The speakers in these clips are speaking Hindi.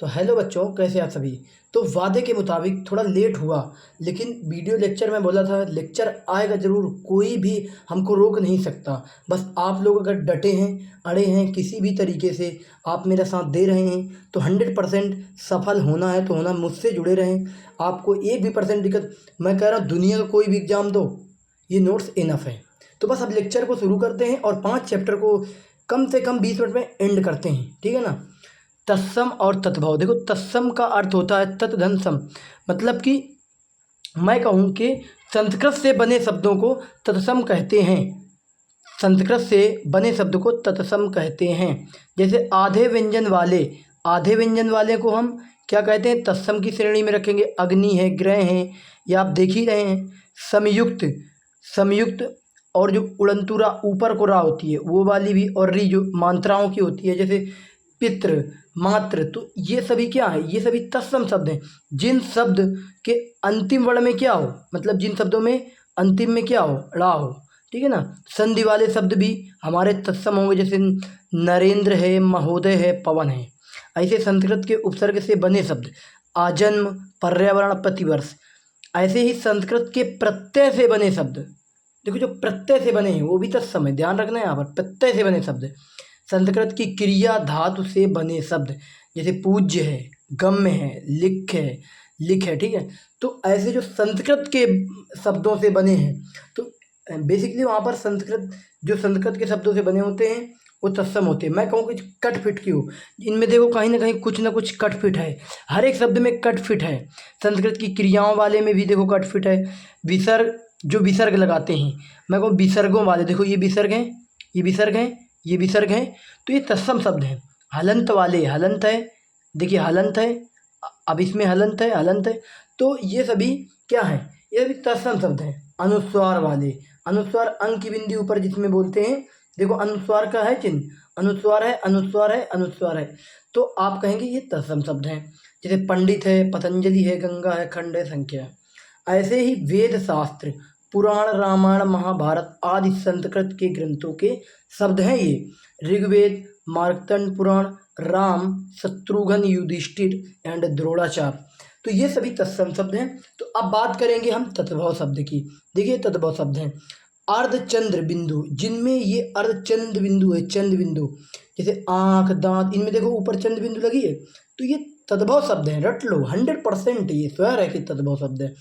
तो हेलो बच्चों, कैसे आप सभी। तो वादे के मुताबिक थोड़ा लेट हुआ, लेकिन वीडियो लेक्चर में बोला था लेक्चर आएगा ज़रूर, कोई भी हमको रोक नहीं सकता। बस आप लोग अगर डटे हैं, अड़े हैं, किसी भी तरीके से आप मेरा साथ दे रहे हैं तो 100% सफल होना है तो होना। मुझसे जुड़े रहें, आपको एक भी परसेंट दिक्कत, मैं कह रहा हूँ दुनिया का कोई भी एग्ज़ाम दो, ये नोट्स इनफ है। तो बस अब लेक्चर को शुरू करते हैं और 5 चैप्टर को कम से कम 20 मिनट में एंड करते हैं, ठीक है ना। तत्सम और तद्भव। देखो, तत्सम का अर्थ होता है तत् धन सम, मतलब कि मैं कहूँ कि संस्कृत से बने शब्दों को तत्सम कहते हैं। संस्कृत से बने शब्द को तत्सम कहते हैं। जैसे आधे व्यंजन वाले को हम क्या कहते हैं, तत्सम की श्रेणी में रखेंगे। अग्नि है, ग्रह हैं, या आप देख ही रहे हैं। समयुक्त, समयुक्त और जो उड़नतुरा ऊपर को रा होती है वो वाली भी, और री जो मात्राओं की होती है, जैसे पितृ, मात्र, तो ये सभी क्या है, ये सभी तत्सम शब्द हैं। जिन शब्द के अंतिम वर्ण में क्या हो, मतलब जिन शब्दों में अंतिम में क्या हो, ड़ा हो, ठीक है ना। संधि वाले शब्द भी हमारे तत्सम होंगे, जैसे नरेंद्र है, महोदय है, पवन है। ऐसे संस्कृत के उपसर्ग से बने शब्द आजन्म, पर्यावरण, प्रतिवर्ष। ऐसे ही संस्कृत के प्रत्यय से बने शब्द, देखो जो प्रत्यय से बने हैं वो भी तत्सम है, ध्यान रखना है यहाँ पर। प्रत्यय से बने शब्द, संस्कृत की क्रिया धातु से बने शब्द, जैसे पूज्य है, गम्य है, लिख है, ठीक है। तो ऐसे जो संस्कृत के शब्दों से बने हैं, तो बेसिकली वहाँ पर संस्कृत के शब्दों से बने होते हैं वो तत्सम होते हैं। मैं कहूँ कि कट फिट की हो, इनमें देखो कहीं ना कहीं कुछ ना कुछ कट फिट है, हर एक शब्द में कट फिट है। संस्कृत की क्रियाओं वाले में भी देखो कट फिट है। विसर्ग, जो विसर्ग लगाते हैं, मैं कहूँ विसर्गों वाले, देखो ये विसर्ग हैं, ये विसर्ग हैं, ये विसर्ग हैं, तो ये तत्सम शब्द हैं। हलंत वाले, हलंत है, देखिए हलंत है, अब इसमें हलंत है, तो ये सभी क्या है, ये भी तत्सम शब्द हैं। अनुस्वार वाले, अनुस्वार अंक की बिंदी ऊपर जिसमें बोलते हैं, देखो अनुस्वार का है चिन्ह, अनुस्वार है, अनुस्वार है, अनुस्वार है, तो आप कहेंगे ये तत्सम शब्द हैं। जैसे पंडित है, पतंजलि है, गंगा है, खंड है, संख्या है। ऐसे ही वेद शास्त्र, पुराण, रामायण, महाभारत आदि संस्कृत के ग्रंथों के शब्द हैं ये। ऋग्वेद, मार्कंड पुराण, राम, शत्रुघ्न, युधिष्ठिर एंड द्रोणाचार्य, तो ये सभी तत्सम शब्द हैं। तो अब बात करेंगे हम तद्भव शब्द की। देखिए तद्भव शब्द हैं अर्धचंद्र बिंदु, जिनमें ये अर्धचंद्र बिंदु है, चंद्र बिंदु, जैसे आँख, दांत, इनमें देखो ऊपर चंद्र बिंदु लगी है, तो ये तद्भव शब्द हैं। रट लो, 100% ये स्वर है कि तद्भव शब्द है।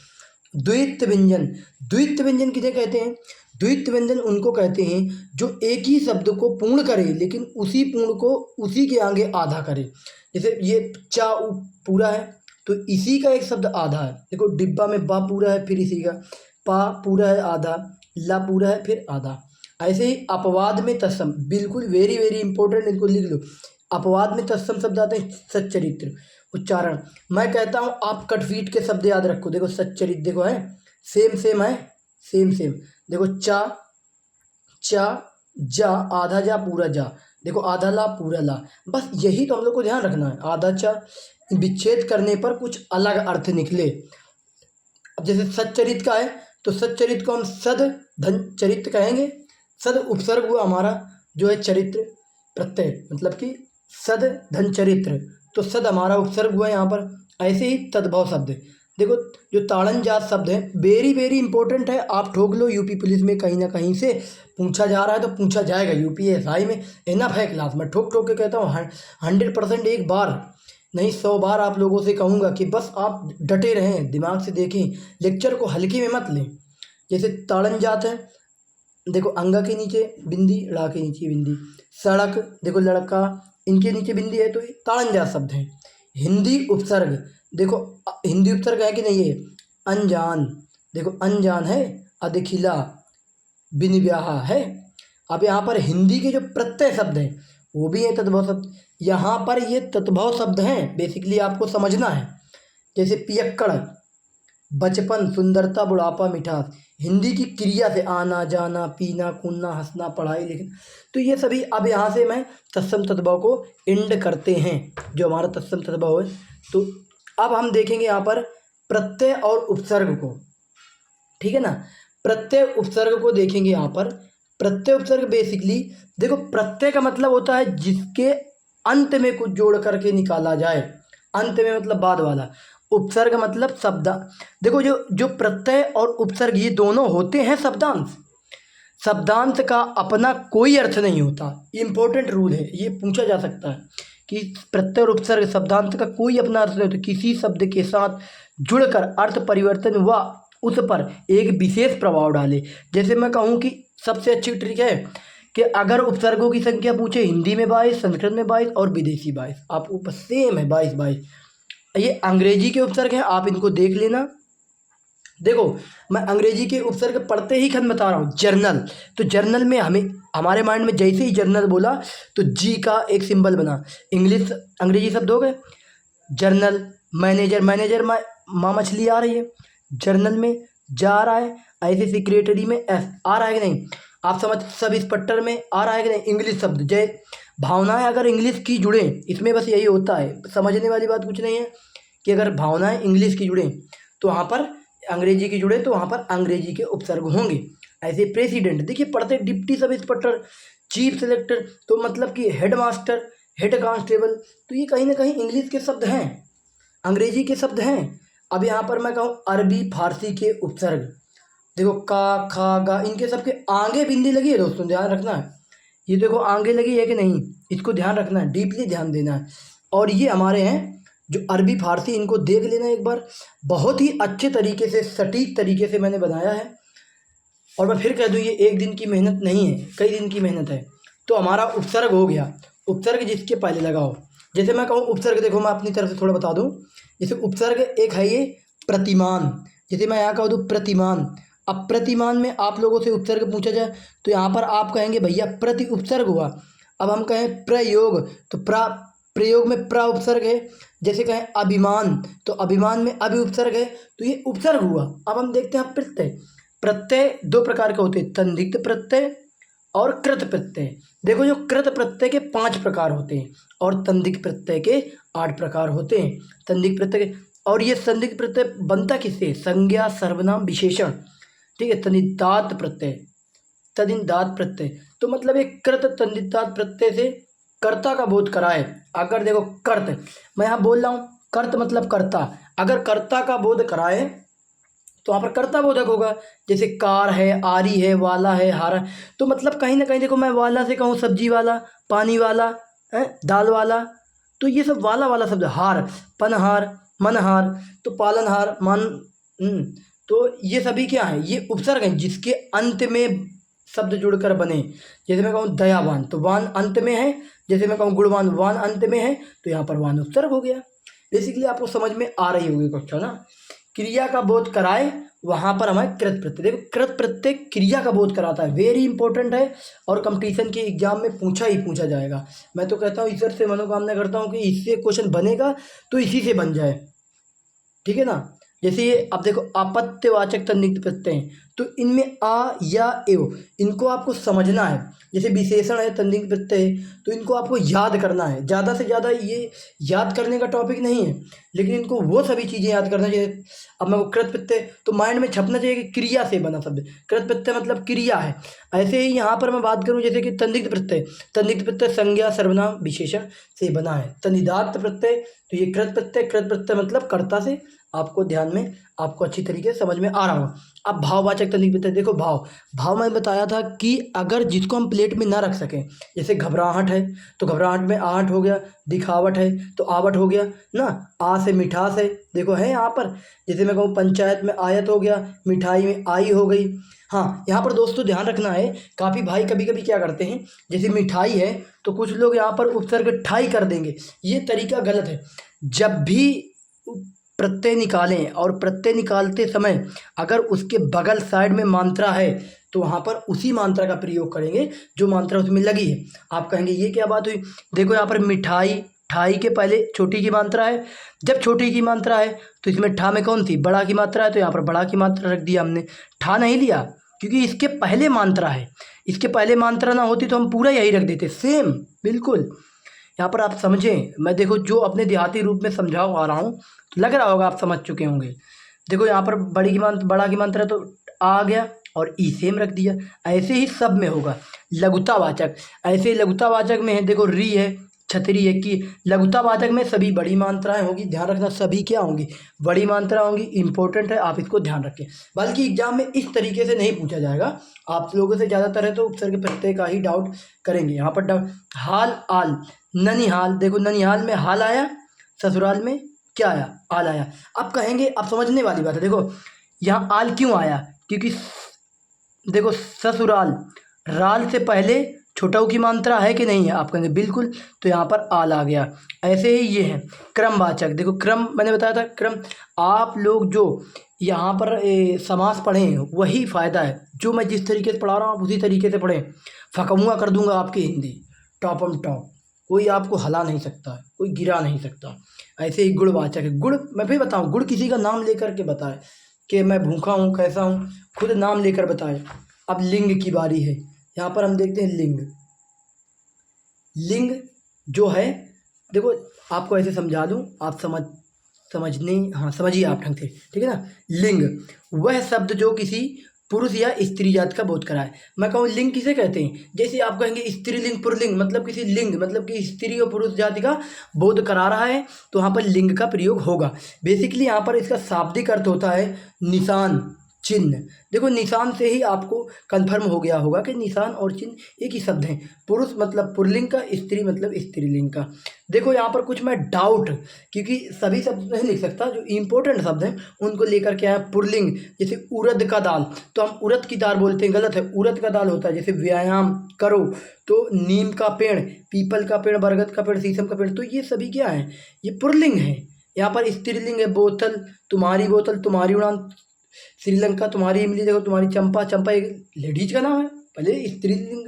द्वित्व व्यंजन, द्वित्व व्यंजन किसे कहते हैं? द्वित्व व्यंजन उनको कहते हैं जो एक ही शब्द को पूर्ण करे लेकिन उसी पूर्ण को उसी के आगे आधा करे। जैसे ये चा पूरा है तो इसी का एक शब्द आधा है, देखो डिब्बा में बा पूरा है फिर इसी का, पा पूरा है आधा, ला पूरा है फिर आधा। ऐसे ही अपवाद में तत्सम, बिल्कुल वेरी वेरी इंपॉर्टेंट, इनको लिख लो। अपवाद में तत्सम शब्द आते हैं सच्चरित्र, उच्चारण। मैं कहता हूँ आप कटफीट के शब्द याद रखो, देखो सच्चरित्र, देखो है सेम है, सेम। देखो चा, जा, आधा जा पूरा जा, देखो आधा ला पूरा ला, बस यही तो हम लोग को ध्यान रखना है। आधा चा विच्छेद करने पर कुछ अलग अर्थ निकले। अब जैसे सच्चरित्र का है तो सच्चरित्र को हम सद धन चरित्र कहेंगे। सद उपसर्ग हुआ हमारा जो है चरित्र प्रत्यय, मतलब कि सद धन चरित्र, तो सद हमारा उपसर्ग हुआ यहाँ पर। ऐसे ही तद्भव शब्द, देखो जो ताड़न जात शब्द है, वेरी वेरी इंपॉर्टेंट है, आप ठोक लो। यूपी पुलिस में कहीं ना कहीं से पूछा जा रहा है तो पूछा जाएगा, यूपीएसआई में इनफ है क्लास, मैं ठोक के कहता हूँ 100%, एक बार नहीं 100 बार आप लोगों से कहूँगा कि बस आप डटे रहें, दिमाग से देखें, लेक्चर को हल्के में मत लें। जैसे ताड़न जात है, देखो अंगा के नीचे बिंदी, ड़ा के नीचे बिंदी। सड़क, देखो लड़का, इनके नीचे बिंदी है तो ये ताड़न जात शब्द हैं। हिंदी उपसर्ग, देखो हिंदी उपसर्ग है कि नहीं है, अनजान, देखो अनजान है, अदखिला, बिन ब्याहा है। अब यहाँ पर हिंदी के जो प्रत्यय शब्द हैं वो भी हैं तद्भव शब्द, यहाँ पर ये तद्भव शब्द हैं, बेसिकली आपको समझना है। जैसे पियक्कड़, बचपन, सुंदरता, बुढ़ापा, मिठास, हिंदी की क्रिया से आना, जाना, पीना, कूदना, हंसना, पढ़ाई, लिखना, तो ये सभी। अब यहाँ से मैं तत्सम तद्भव को एंड करते हैं, जो हमारा तत्सम तद्भव है। तो अब हम देखेंगे यहाँ पर प्रत्यय और उपसर्ग को, ठीक है ना। प्रत्यय उपसर्ग को देखेंगे यहाँ पर। प्रत्यय उपसर्ग बेसिकली देखो, प्रत्यय का मतलब होता है जिसके अंत में कुछ जोड़ करके निकाला जाए, अंत में मतलब बाद वाला। उपसर्ग मतलब शब्द, देखो जो जो प्रत्यय और उपसर्ग ये दोनों होते हैं शब्दांश। शब्दांश का अपना कोई अर्थ नहीं होता, इम्पोर्टेंट रूल है, ये पूछा जा सकता है कि प्रत्यय और उपसर्ग शब्दांश का कोई अपना अर्थ नहीं होता। किसी शब्द के साथ जुड़कर अर्थ परिवर्तन व उस पर एक विशेष प्रभाव डाले। जैसे मैं कहूँ कि सबसे अच्छी ट्रिक है कि अगर उपसर्गों की संख्या पूछे, हिंदी में 22, संस्कृत में 22 और विदेशी 22, आपको बस सेम है 22। ये अंग्रेजी के उपसर्ग हैं, आप इनको देख लेना। देखो मैं अंग्रेजी के उपसर्ग पढ़ते ही खत्म बता रहा हूँ। जर्नल, तो जर्नल में हमें हमारे माइंड में जैसे ही जर्नल बोला तो जी का एक सिंबल बना। इंग्लिश अंग्रेजी शब्द हो गए जर्नल। मैनेजर, मैनेजर माँ मछली आ रही है, जर्नल में जा आ रहा है। ऐसे सेक्रेटरी में एस आ रहा है कि नहीं, आप समझ। सब इंस्पेक्टर में आ रहा है कि नहीं, इंग्लिश शब्द। जय भावनाएं अगर इंग्लिश की जुड़े, इसमें बस यही होता है, समझने वाली बात कुछ नहीं है कि अगर भावनाएं इंग्लिश की जुड़े तो वहाँ पर अंग्रेजी की जुड़े तो वहाँ पर अंग्रेजी के उपसर्ग होंगे। ऐसे प्रेसिडेंट, देखिए पढ़ते deputy sub inspector, chief selector, तो मतलब कि हेड मास्टर, हेड कांस्टेबल, तो ये कहीं ना कहीं इंग्लिश के शब्द हैं, अंग्रेजी के शब्द हैं। अब यहाँ पर मैं कहूँ अरबी फारसी के उपसर्ग, देखो का, खा, गा, इनके सबके आगे बिंदी लगी है दोस्तों, ध्यान रखना है। ये देखो आगे लगी है कि नहीं, इसको ध्यान रखना है, डीपली ध्यान देना है। और ये हमारे हैं जो अरबी फारसी, इनको देख लेना एक बार, बहुत ही अच्छे तरीके से सटीक तरीके से मैंने बनाया है। और मैं फिर कह दूँ ये एक दिन की मेहनत नहीं है, कई दिन की मेहनत है। तो हमारा उपसर्ग हो गया, उपसर्ग जिसके पहले लगाओ। जैसे मैं कहूँ उपसर्ग, देखो मैं अपनी तरफ से थोड़ा बता दूँ। जैसे उपसर्ग एक है ये प्रतिमान, जैसे मैं यहाँ कह दूँ प्रतिमान। अब प्रतिमान में आप लोगों से उपसर्ग पूछा जाए तो यहाँ पर आप कहेंगे भैया प्रति उपसर्ग हुआ। अब हम कहें प्रयोग तो प्रयोग में प्र उपसर्ग है। जैसे कहें अभिमान तो अभिमान में अभि उपसर्ग है, तो ये उपसर्ग हुआ। अब हम देखते हैं प्रत्यय। प्रत्यय दो प्रकार के होते हैं, संदिग्ध प्रत्यय और कृत प्रत्यय। देखो जो कृत प्रत्यय के 5 प्रकार होते हैं और संदिग्ध प्रत्यय के 8 प्रकार होते हैं। संदिग्ध प्रत्यय, और ये संदिग्ध प्रत्यय बनता किससे, संज्ञा सर्वनाम विशेषण, ठीक है। तनिदात प्रत्यय, तनिदात प्रत्यय तो मतलब एक कृत तनिदात प्रत्यय से कर्ता का बोध कराए। अगर देखो कर्त, मैं यहाँ बोल रहा हूँ कर्त मतलब कर्ता, अगर कर्ता का बोध कराए तो वहाँ पर कर्ता बोधक होगा। जैसे कार है, आरी है, वाला है, हारा, तो मतलब कहीं ना कहीं देखो मैं वाला से कहूँ सब्जी वाला, पानी वाला, दाल वाला, तो ये सब वाला वाला शब्द। हार, पनहार, मनहार, तो पालनहार, तो ये सभी क्या है, ये उपसर्ग हैं जिसके अंत में शब्द जुड़कर बने। जैसे मैं कहूँ दयावान तो वान अंत में है, जैसे मैं कहूँ गुणवान वान अंत में है, तो यहाँ पर वान उपसर्ग हो गया। बेसिकली आपको समझ में आ रही होगी कक्षा ना। क्रिया का बोध कराए वहाँ पर हमारे कृत प्रत्यय, देखो कृत प्रत्यय क्रिया का बोध कराता है, वेरी इंपॉर्टेंट है और कंपटीशन के एग्जाम में पूछा ही पूछा जाएगा। मैं तो कहता हूँ ईश्वर से मनोकामना करता हूँ कि इससे क्वेश्चन बनेगा तो इसी से बन जाए, ठीक है ना। जैसे ये अब देखो आपत्तिवाचक संदिग्ध प्रत्यय हैं, तो इनमें आ या एव इनको आपको समझना है। जैसे विशेषण है संदिग्ध प्रत्यय, तो इनको आपको याद करना है। ज़्यादा से ज़्यादा ये याद करने का टॉपिक नहीं है, लेकिन इनको वो सभी चीज़ें याद करना चाहिए। अब मैं कृत प्रत्यय तो माइंड में छपना चाहिए कि क्रिया से बना शब्द, कृत प्रत्यय मतलब क्रिया है। ऐसे ही यहाँ पर मैं बात करूँ जैसे कि संदिग्ध प्रत्यय, संदिग्ध प्रत्यय संज्ञा सर्वनाम विशेषण से बना है। तनिदात्त प्रत्यय तो ये कृत प्रत्यय, कृत प्रत्यय मतलब कर्ता से, आपको ध्यान में आपको अच्छी तरीके से समझ में आ रहा हो। अब भाववाचक तनिक प्रत्यय, देखो भाव मैं बताया था कि अगर जिसको हम प्लेट में ना रख सकें, जैसे घबराहट है तो घबराहट में आहट हो गया, दिखावट है तो आवट हो गया ना, आ से मिठास है, देखो है यहाँ पर। जैसे मैं कहूँ पंचायत में आयत हो गया, मिठाई में आई हो गई। हाँ यहाँ पर दोस्तों ध्यान रखना है, काफ़ी भाई कभी कभी क्या करते हैं, जैसे मिठाई है तो कुछ लोग यहाँ पर उपसर्ग ठाई कर देंगे, ये तरीका गलत है। जब भी प्रत्यय निकालें और प्रत्यय निकालते समय अगर उसके बगल साइड में मात्रा है तो वहाँ पर उसी मात्रा का प्रयोग करेंगे जो मात्रा उसमें लगी है। आप कहेंगे ये क्या बात हुई, देखो यहाँ पर मिठाई, ठाई के पहले छोटी की मात्रा है, जब छोटी की मात्रा है तो इसमें ठा में कौन थी, बड़ा की मात्रा है, तो यहाँ पर बड़ा की मात्रा रख दिया हमने, ठा नहीं लिया क्योंकि इसके पहले मात्रा है। इसके पहले मात्रा ना होती तो हम पूरा यही रख देते, सेम बिल्कुल। यहाँ पर आप समझें, मैं देखो जो अपने देहाती रूप में समझाओ आ रहा हूँ, तो लग रहा होगा आप समझ चुके होंगे। देखो यहाँ पर बड़ा की मात्रा तो आ गया और ई सेम रख दिया। ऐसे ही सब में होगा। लघुतावाचक, ऐसे ही लघुतावाचक में है, देखो री है, छतरी है कि लघुतावाचक में सभी बड़ी मात्राएं होगी, ध्यान रखना सभी क्या होंगी, बड़ी मात्रा होंगी, इंपॉर्टेंट है, आप इसको ध्यान रखें। बल्कि एग्जाम में इस तरीके से नहीं पूछा जाएगा, आप लोगों से ज़्यादातर है तो उपसर्ग प्रत्यय का ही डाउट करेंगे। यहाँ पर हाल आल, ननिहाल, देखो ननिहाल में हाल आया, ससुराल में क्या आया, आल आया। अब कहेंगे, अब समझने वाली बात है, देखो यहाँ आल क्यों आया, क्योंकि देखो ससुराल, राल से पहले छोटा ऊ की मात्रा है कि नहीं है, आप कहेंगे बिल्कुल, तो यहाँ पर आल आ गया। ऐसे ही ये है क्रमवाचक, देखो क्रम मैंने बताया था, क्रम आप लोग जो यहाँ पर समास पढ़े हैं वही फ़ायदा है, जो मैं जिस तरीके से पढ़ा रहा हूँ आप उसी तरीके से पढ़ें। फकमुआ कर दूंगा आपकी हिंदी टॉपम टॉप, कोई आपको हला नहीं सकता, कोई गिरा नहीं सकता। ऐसे ही गुणवाचक है, गुण मैं भी बताऊँ, गुण किसी का नाम लेकर के बताए कि मैं भूखा हूँ, कैसा हूँ, खुद नाम लेकर बताए। अब लिंग की बारी है, यहाँ पर हम देखते हैं लिंग। लिंग जो है, देखो आपको ऐसे समझा दूँ, आप समझने, हाँ समझिए आप ढंग से, ठीक है ना। लिंग वह शब्द जो किसी पुरुष या स्त्री जाति का बोध कराए। मैं कहूँ लिंग किसे कहते हैं, जैसे आप कहेंगे स्त्रीलिंग पुल्लिंग, मतलब किसी लिंग मतलब कि स्त्री और पुरुष जाति का बोध करा रहा है, तो यहाँ पर लिंग का प्रयोग होगा। बेसिकली यहाँ पर इसका शाब्दिक अर्थ होता है निशान, चिन्ह। देखो निशान से ही आपको कंफर्म हो गया होगा कि निशान और चिन्ह एक ही शब्द हैं, पुरुष मतलब पुल्लिंग का, स्त्री मतलब स्त्रीलिंग का। देखो यहाँ पर कुछ मैं डाउट, क्योंकि सभी शब्द नहीं लिख सकता, जो इम्पोर्टेंट शब्द हैं उनको लेकर के आया। पुल्लिंग जैसे उड़द का दाल, तो हम उड़द की दाल बोलते हैं, गलत है, उड़द का दाल होता है। जैसे व्यायाम करो, तो नीम का पेड़, पीपल का पेड़, बरगद का पेड़, शीशम का पेड़, तो ये सभी क्या है, ये पुल्लिंग है। यहाँ पर स्त्रीलिंग है, बोतल, तुम्हारी बोतल, तुम्हारी उड़ान, श्रीलंका तुम्हारी इमली, देखो तुम्हारी चंपा, चंपा एक लेडीज का नाम है, पहले स्त्रीलिंग।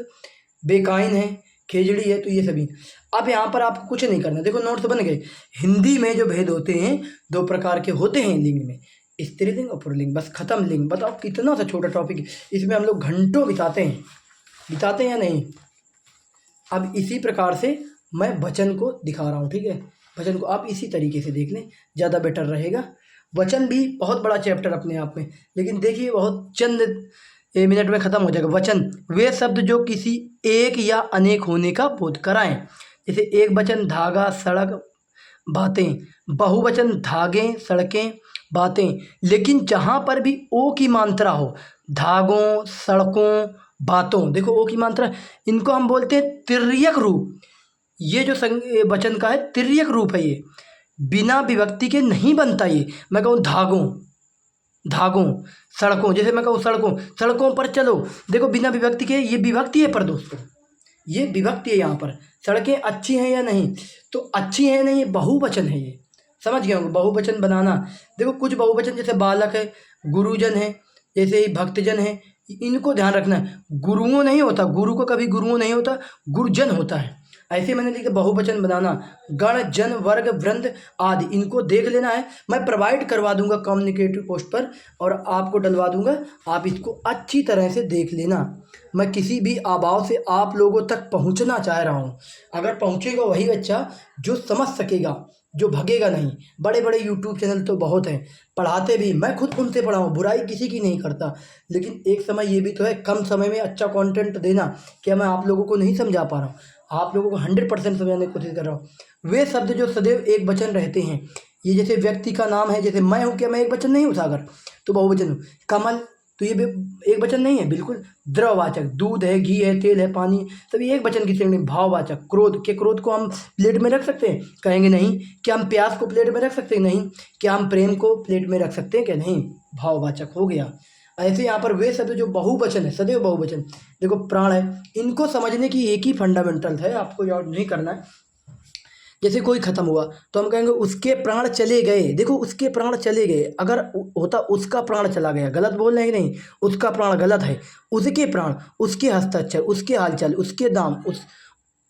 बेकाइन है, खेजड़ी है, तो ये सभी। अब यहाँ पर आपको कुछ नहीं करना, देखो नोट्स बन गए। हिंदी में जो भेद होते हैं, दो प्रकार के होते हैं लिंग में, स्त्रीलिंग और पुल्लिंग, बस खत्म। लिंग बताओ कितना सा छोटा टॉपिक, इसमें हम लोग घंटों बिताते हैं या नहीं। अब इसी प्रकार से मैं वचन को दिखा रहा हूँ, ठीक है, वचन को आप इसी तरीके से देख लें, ज़्यादा बेटर रहेगा। वचन भी बहुत बड़ा चैप्टर अपने आप में, लेकिन देखिए बहुत चंद मिनट में ख़त्म हो जाएगा। वचन वे शब्द जो किसी एक या अनेक होने का बोध कराएं, जैसे एक वचन धागा, सड़क, बातें। बहुवचन धागे, सड़कें, बातें। लेकिन जहाँ पर भी ओ की मात्रा हो, धागों, सड़कों, बातों, देखो ओ की मात्रा, इनको हम बोलते हैं तिर्यक रूप। ये जो वचन का है तिर्यक रूप है, ये बिना विभक्ति के नहीं बनता। ये मैं कहूँ धागों, सड़कों, जैसे मैं कहूँ सड़कों पर चलो, देखो बिना विभक्ति के, ये विभक्ति है, पर दोस्तों ये विभक्ति है। यहाँ पर सड़कें अच्छी हैं या नहीं, तो अच्छी हैं नहीं, ये बहुवचन है, ये समझ गए होंगे। बहुवचन बनाना, देखो कुछ बहुवचन जैसे बालक है, गुरुजन है, जैसे ही भक्तजन है, इनको ध्यान रखना है। गुरुओं नहीं होता, गुरु को कभी गुरुओं नहीं होता, गुरुजन होता है। ऐसे मैंने लिखा बहुवचन बनाना, गण, जन, वर्ग, वृंद आदि, इनको देख लेना है। मैं प्रोवाइड करवा दूंगा कम्युनिकेटिव पोस्ट पर, और आपको डलवा दूंगा, आप इसको अच्छी तरह से देख लेना। मैं किसी भी अभाव से आप लोगों तक पहुंचना चाह रहा हूं। अगर पहुंचेगा वही बच्चा जो समझ सकेगा, जो भगेगा नहीं। बड़े बड़े यूट्यूब चैनल तो बहुत हैं, पढ़ाते भी, मैं खुद उनसे पढ़ा हूँ, बुराई किसी की नहीं करता, लेकिन एक समय ये भी तो है, कम समय में अच्छा कंटेंट देना। क्या मैं आप लोगों को नहीं समझा पा रहा हूँ? आप लोगों को 100% समझाने की कोशिश कर रहा हूँ। वे शब्द जो सदैव एक वचन रहते हैं, ये जैसे व्यक्ति का नाम है, जैसे मैं हूँ, क्या मैं एक वचन नहीं हूँ? सागर तो बहुवचन हूँ। कमल तो ये एक वचन नहीं है, बिल्कुल। द्रववाचक, दूध है, घी है, तेल है, पानी, सभी एक वचन की श्रेणी। भाववाचक, क्रोध, के क्रोध को हम प्लेट में रख सकते हैं? कहेंगे नहीं। क्या हम प्यास को प्लेट में रख सकते हैं? नहीं। क्या हम प्रेम को प्लेट में रख सकते हैं? क्या नहीं। भाववाचक हो गया। ऐसे यहाँ पर वे शब्द जो बहुवचन है, सदैव बहुवचन, देखो प्राण है, इनको समझने की एक ही फंडामेंटल है, आपको याद नहीं करना है। जैसे कोई खत्म हुआ तो हम कहेंगे उसके प्राण चले गए। देखो उसके प्राण चले गए, अगर होता उसका प्राण चला गया, गलत बोल रहे हैं कि नहीं? उसका प्राण गलत है, उसके प्राण, उसके हस्ताक्षर, उसके हालचाल, उसके दाम,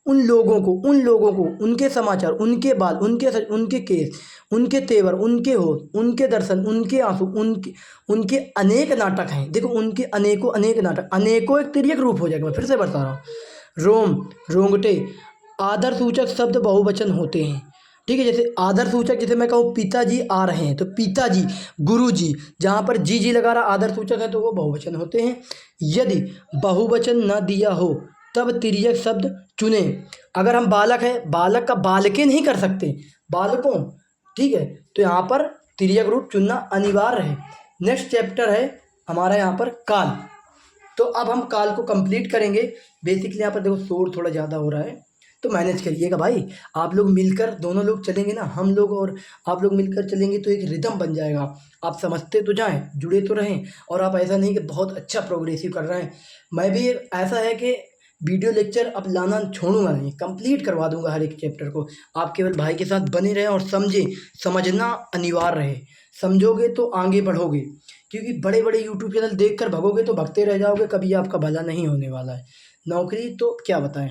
उन लोगों को, उनके समाचार, उनके बाल, उनके सच, उनके केस, उनके तेवर, उनके होश, उनके दर्शन, उनके आंसू, उनके अनेक नाटक हैं। देखो उनके अनेक नाटक, अनेकों एक तिर्यक रूप हो जाएगा। मैं फिर से बता रहा हूँ। रोम, रोंगटे, आदर सूचक शब्द बहुवचन होते हैं, ठीक है। जैसे आदर सूचक, जैसे मैं कहूँ पिताजी आ रहे हैं, तो पिताजी, गुरुजी, जहाँ पर जी लगा रहा आदर सूचक है, तो वो बहुवचन होते हैं। यदि बहुवचन न दिया हो तब तिर्यक शब्द चुने। अगर हम बालक है, बालक का बालके नहीं कर सकते, बालकों, ठीक है, तो यहाँ पर तिर्यक रूप चुनना अनिवार्य है। नेक्स्ट चैप्टर है हमारा यहाँ पर काल। तो अब हम काल को कंप्लीट करेंगे। बेसिकली यहाँ पर देखो शोर थोड़ा ज़्यादा हो रहा है, तो मैनेज करिएगा भाई। आप लोग मिलकर, दोनों लोग चलेंगे ना, हम लोग और आप लोग मिलकर चलेंगे तो एक रिदम बन जाएगा। आप समझते तो जाएं, जुड़े तो रहें, और आप ऐसा नहीं कि बहुत अच्छा प्रोग्रेसिव कर रहे हैं। मैं भी ऐसा है कि वीडियो लेक्चर अब लाना छोड़ूंगा नहीं, कंप्लीट करवा दूंगा हर एक चैप्टर को। आप केवल भाई के साथ बने रहें और समझें, समझना अनिवार्य है। समझोगे तो आगे बढ़ोगे, क्योंकि बड़े बड़े यूट्यूब चैनल देख कर भगोगे तो भगते रह जाओगे, कभी आपका भला नहीं होने वाला है। नौकरी तो क्या बताएं,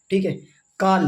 ठीक है। काल,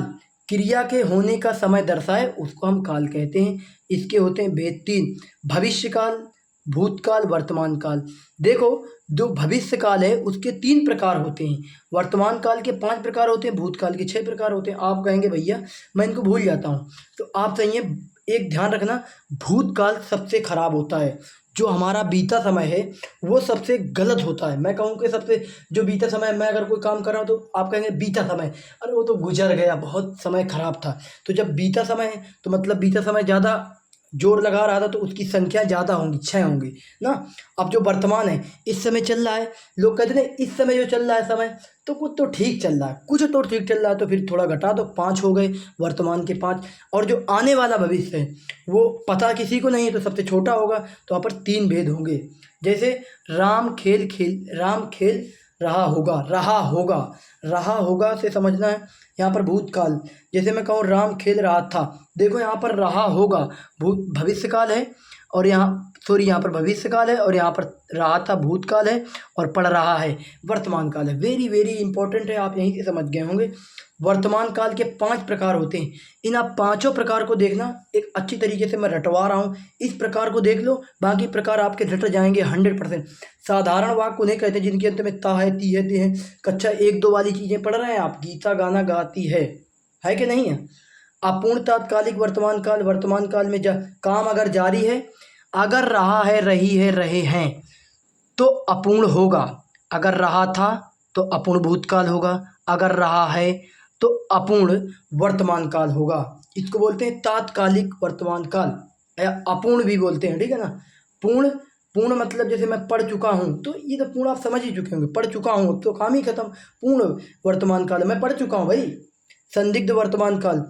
क्रिया के होने का समय दर्शाए उसको हम काल कहते हैं। इसके होते हैं भेद तीन: भविष्य काल, भूतकाल, वर्तमान काल। देखो, जो भविष्य काल है उसके 3 प्रकार होते हैं, वर्तमान काल के 5 प्रकार होते हैं, भूतकाल के 6 प्रकार होते हैं। आप कहेंगे भैया मैं इनको भूल जाता हूँ, तो आप सही है, एक ध्यान रखना, भूतकाल सबसे खराब होता है। जो हमारा बीता समय है वो सबसे गलत होता है। मैं कहूँ कि सबसे, जो बीता समय, मैं अगर कोई काम कर रहा हूँ तो आप कहेंगे बीता समय, अरे वो तो गुजर गया, बहुत समय खराब था। तो जब बीता समय है तो मतलब बीता समय ज़्यादा जोर लगा रहा था, तो उसकी संख्या ज़्यादा होंगी, 6 होंगी ना। अब जो वर्तमान है, इस समय चल रहा है, लोग कहते हैं इस समय जो चल रहा है समय, तो कुछ तो ठीक चल रहा है, कुछ तो ठीक चल रहा है, तो फिर थोड़ा घटा दो, 5 हो गए वर्तमान के 5। और जो आने वाला भविष्य है वो पता किसी को नहीं है, तो सबसे छोटा होगा, तो वहाँ पर 3 भेद होंगे। जैसे राम खेल रहा होगा, रहा होगा से समझना है। यहाँ पर भूतकाल, जैसे मैं कहूँ राम खेल रहा था, देखो यहाँ पर रहा होगा भविष्य काल है, और यहाँ पर भविष्य काल है, और यहाँ पर रहा था भूतकाल है, और पढ़ रहा है वर्तमान काल है। वेरी वेरी इंपॉर्टेंट है, आप यहीं से समझ गए होंगे। वर्तमान काल के 5 प्रकार होते हैं। इन आप पांचों प्रकार को देखना, एक अच्छी तरीके से मैं रटवा रहा हूँ, इस प्रकार को देख लो, बाकी प्रकार आपके रट जाएंगे 100%। साधारण वाक्य उन्हें कहते हैं जिनके अंत में ता है, ती है, ते है। कक्षा 1-2 वाली चीज़ें पढ़ रहे हैं आप, गीता गाना गाती है कि नहीं है। अपूर्ण तात्कालिक वर्तमान काल में काम अगर जारी है, अगर रहा है, रही है, रहे हैं, तो अपूर्ण होगा। अगर रहा था तो अपूर्ण भूतकाल होगा, अगर रहा है तो अपूर्ण वर्तमान काल होगा। इसको बोलते हैं तात्कालिक वर्तमान काल, या अपूर्ण भी बोलते हैं, ठीक है ना। पूर्ण मतलब जैसे मैं पढ़ चुका हूँ, तो ये तो पूर्ण आप समझ ही चुके होंगे, पढ़ चुका हूँ तो काम ही खत्म। पूर्ण वर्तमान काल मैं पढ़ चुका हूँ भाई। संदिग्ध वर्तमान काल,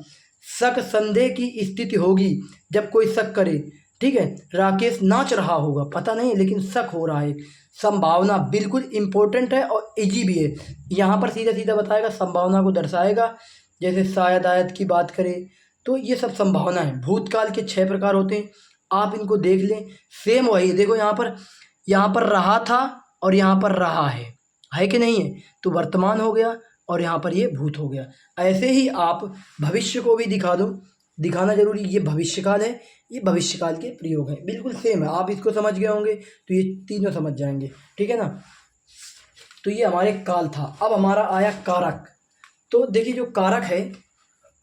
शक संदेह की स्थिति होगी जब कोई शक करे, ठीक है। राकेश नाच रहा होगा, पता नहीं लेकिन शक हो रहा है। संभावना बिल्कुल इंपॉर्टेंट है और इजी भी है। यहाँ पर सीधा सीधा बताएगा, संभावना को दर्शाएगा। जैसे शायद आयत की बात करें तो ये सब संभावना है। भूतकाल के 6 प्रकार होते हैं, आप इनको देख लें। सेम वही देखो, यहाँ पर रहा था और यहाँ पर रहा है कि नहीं है, तो वर्तमान हो गया, और यहाँ पर ये भूत हो गया। ऐसे ही आप भविष्य को भी दिखा दो, दिखाना जरूरी, ये भविष्यकाल है, ये भविष्यकाल के प्रयोग हैं, बिल्कुल सेम है। आप इसको समझ गए होंगे तो ये तीनों समझ जाएंगे, ठीक है ना। तो ये हमारे काल था। अब हमारा आया कारक। तो देखिए जो कारक है,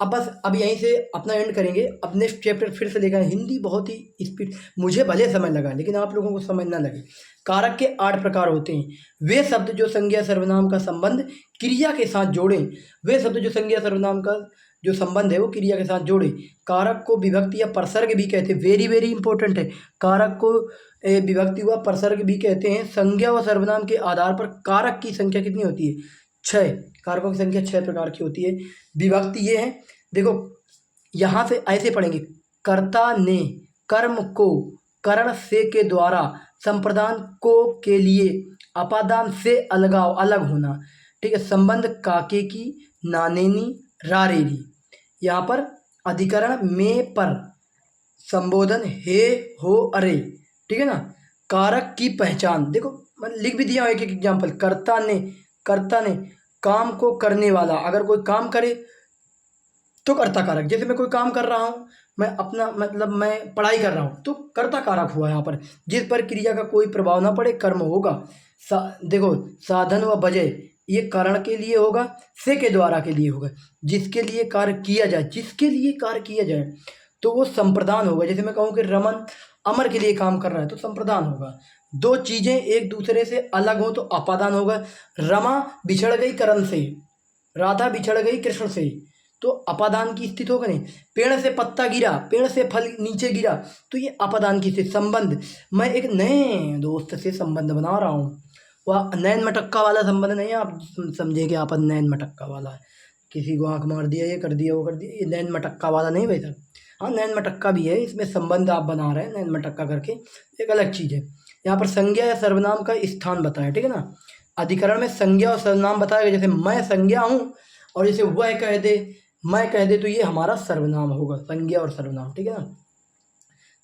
अब यहीं से अपना एंड करेंगे। अब नेक्स्ट चैप्टर फिर से लेकर, हिंदी बहुत ही स्पीड, मुझे भले समय लगा लेकिन आप लोगों को समझ ना लगे। कारक के 8 प्रकार होते हैं। वे शब्द जो संज्ञा सर्वनाम का संबंध क्रिया के साथ जोड़ें, वे शब्द जो संज्ञा सर्वनाम का जो संबंध है वो क्रिया के साथ जोड़े। कारक को विभक्ति या प्रसर्ग भी कहते हैं, वेरी वेरी इंपॉर्टेंट है। कारक को विभक्ति व प्रसर्ग भी कहते हैं। संज्ञा व सर्वनाम के आधार पर कारक की संख्या कितनी होती है? 6। कारकों की संख्या 6 प्रकार की होती है। विभक्ति ये है, देखो यहाँ से ऐसे पढ़ेंगे, कर्ता ने कर्म को करण से के द्वारा, संप्रदान को के लिए, अपादान से अलगाव अलग होना, ठीक है। संबंध काके की, नानेनी, रारेरी। यहाँ पर अधिकरण में पर, संबोधन हे, हो, अरे, ठीक है ना। कारक की पहचान, देखो मैं लिख भी दिया हूँ एक एक एग्जाम्पल। कर्ता ने काम को करने वाला, अगर कोई काम करे तो कर्ता कारक। जैसे मैं कोई काम कर रहा हूँ, मैं अपना मतलब मैं पढ़ाई कर रहा हूँ, तो कर्ता कारक हुआ यहाँ पर। जिस पर क्रिया का कोई प्रभाव ना पड़े कर्म होगा। देखो साधन व वजह, ये कारण के लिए होगा, से के द्वारा के लिए होगा। जिसके लिए कार्य किया जाए, तो वो संप्रदान होगा। जैसे मैं कहूँ कि रमन अमर के लिए काम कर रहा है, तो संप्रदान होगा। 2 चीज़ें एक दूसरे से अलग हो तो अपादान होगा। रमा बिछड़ गई करण से, राधा बिछड़ गई कृष्ण से, तो अपादान की स्थिति होगा नहीं। पेड़ से पत्ता गिरा, पेड़ से फल नीचे गिरा, तो ये अपादान की स्थिति। संबंध, मैं एक नए दोस्त से संबंध बना रहा हूँ, वह नैन मटक्का वाला संबंध नहीं है, आप समझे कि आप नैन मटक्का वाला है, किसी को आंख मार दिया, ये कर दिया, वो कर दिया, ये नैन मटक्का वाला नहीं भाई साहब। हाँ, नैन मटक्का भी है, इसमें संबंध आप बना रहे हैं, नैन मटक्का करके एक अलग चीज़ है। यहाँ पर संज्ञा या सर्वनाम का स्थान बताया, ठीक है ना। अधिकरण में संज्ञा और सर्वनाम बताएगा, जैसे मैं संज्ञा हूँ और जैसे वह कह दे, मैं कह दे, तो ये हमारा सर्वनाम होगा, संज्ञा और सर्वनाम, ठीक है ना।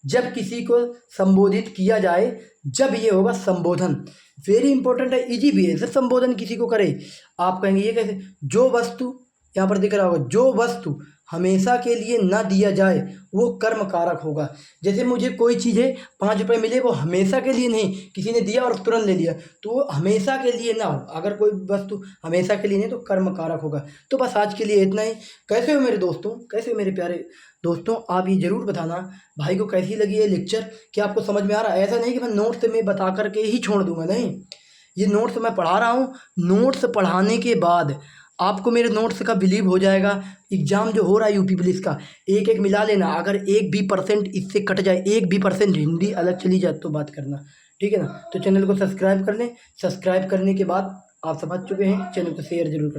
जब किसी को संबोधित किया जाए, जब ये होगा संबोधन, वेरी इंपॉर्टेंट है, इजी भी है। जब संबोधन किसी को करे, आप कहेंगे ये कैसे, जो वस्तु, यहाँ पर दिख रहा होगा, जो वस्तु हमेशा के लिए न दिया जाए वो कर्म कारक होगा। जैसे मुझे कोई चीज़ें 5 रुपये मिले, वो हमेशा के लिए नहीं, किसी ने दिया और तुरंत ले लिया, तो वो हमेशा के लिए ना हो। अगर कोई वस्तु हमेशा के लिए नहीं तो कर्म कारक होगा। तो बस आज के लिए इतना ही। कैसे हो मेरे दोस्तों, कैसे हो मेरे प्यारे दोस्तों, आप ये ज़रूर बताना भाई को कैसी लगी ये लेक्चर, क्या आपको समझ में आ रहा है। ऐसा नहीं कि मैं नोट्स में बता करके ही छोड़ दूंगा, नहीं, ये नोट्स मैं पढ़ा रहा हूँ। नोट्स पढ़ाने के बाद आपको मेरे नोट्स का बिलीव हो जाएगा। एग्ज़ाम जो हो रहा है यूपी पुलिस का, एक एक मिला लेना, अगर 1% भी इससे कट जाए, 1% भी हिंदी अलग चली जाए तो बात करना, ठीक है ना। तो चैनल को सब्सक्राइब कर लें, सब्सक्राइब करने के बाद आप समझ चुके हैं, चैनल को शेयर जरूर करें।